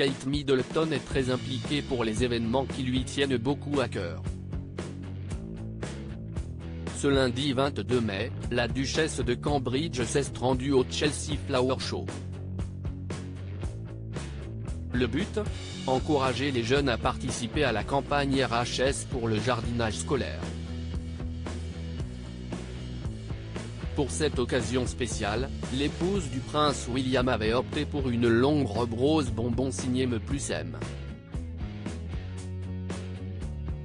Kate Middleton est très impliquée pour les événements qui lui tiennent beaucoup à cœur. Ce lundi 22 mai, la duchesse de Cambridge s'est rendue au Chelsea Flower Show. Le but ? Encourager les jeunes à participer à la campagne RHS pour le jardinage scolaire. Pour cette occasion spéciale, l'épouse du prince William avait opté pour une longue robe rose bonbon signée Me Plus M.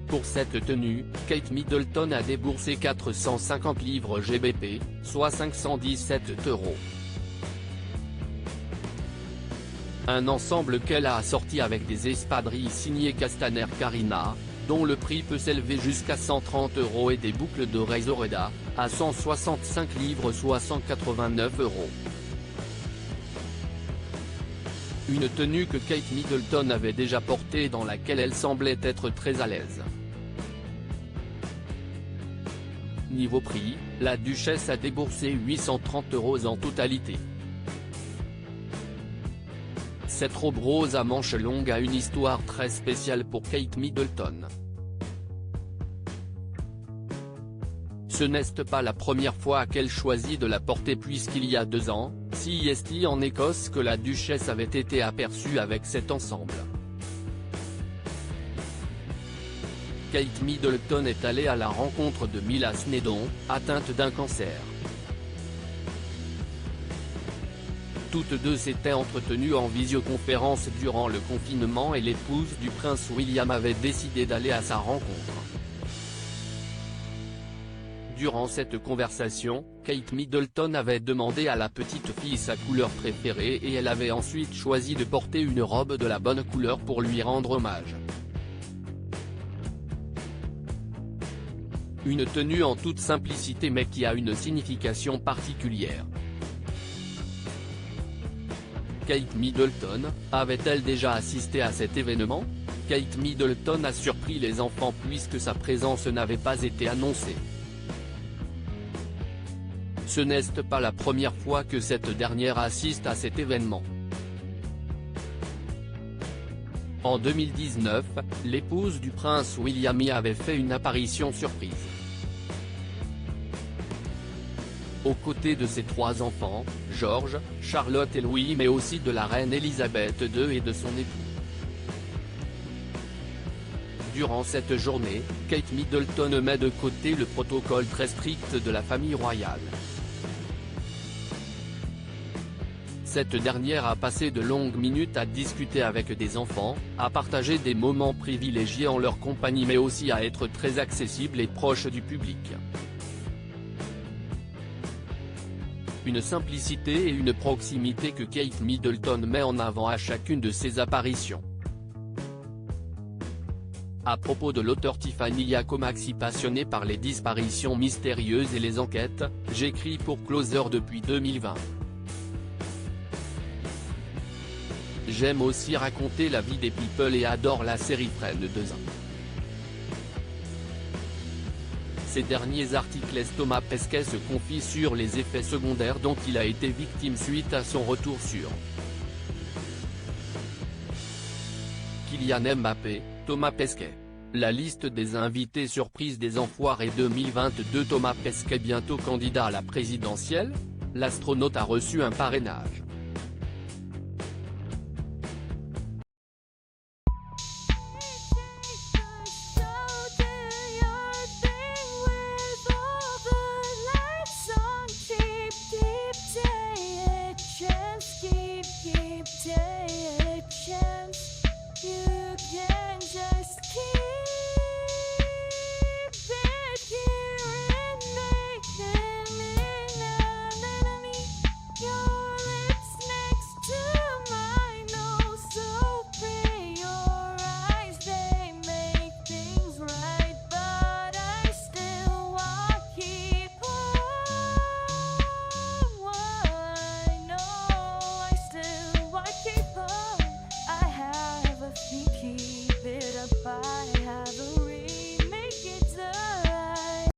Pour cette tenue, Kate Middleton a déboursé 450 livres GBP, soit 517 €. Un ensemble qu'elle a assorti avec des espadrilles signées Castaner Carina, dont le prix peut s'élever jusqu'à 130 € et des boucles d'oreilles Zoreda, à 165 livres soit 189 €. Une tenue que Kate Middleton avait déjà portée et dans laquelle elle semblait être très à l'aise. Niveau prix, la duchesse a déboursé 830 € en totalité. Cette robe rose à manches longues a une histoire très spéciale pour Kate Middleton. Ce n'est pas la première fois qu'elle choisit de la porter puisqu'il y a 2 ans, c'est en Écosse que la duchesse avait été aperçue avec cet ensemble. Kate Middleton est allée à la rencontre de Mila Snedon, atteinte d'un cancer. Toutes deux s'étaient entretenues en visioconférence durant le confinement et l'épouse du prince William avait décidé d'aller à sa rencontre. Durant cette conversation, Kate Middleton avait demandé à la petite fille sa couleur préférée et elle avait ensuite choisi de porter une robe de la bonne couleur pour lui rendre hommage. Une tenue en toute simplicité mais qui a une signification particulière. Kate Middleton, avait-elle déjà assisté à cet événement ? Kate Middleton a surpris les enfants puisque sa présence n'avait pas été annoncée. Ce n'est pas la première fois que cette dernière assiste à cet événement. En 2019, l'épouse du prince William y avait fait une apparition surprise. Aux côtés de ses 3 enfants, George, Charlotte et Louis mais aussi de la reine Elisabeth II et de son époux. Durant cette journée, Kate Middleton met de côté le protocole très strict de la famille royale. Cette dernière a passé de longues minutes à discuter avec des enfants, à partager des moments privilégiés en leur compagnie mais aussi à être très accessible et proche du public. Une simplicité et une proximité que Kate Middleton met en avant à chacune de ses apparitions. À propos de l'auteur Tiffany Yacomaxi passionnée par les disparitions mystérieuses et les enquêtes, j'écris pour Closer depuis 2020. J'aime aussi raconter la vie des people et adore la série Friends 2. Ces derniers articles laissent Thomas Pesquet se confie sur les effets secondaires dont il a été victime suite à son retour sur Kylian Mbappé, Thomas Pesquet. La liste des invités surprises des Enfoirés 2022. Thomas Pesquet bientôt candidat à la présidentielle ? L'astronaute a reçu un parrainage.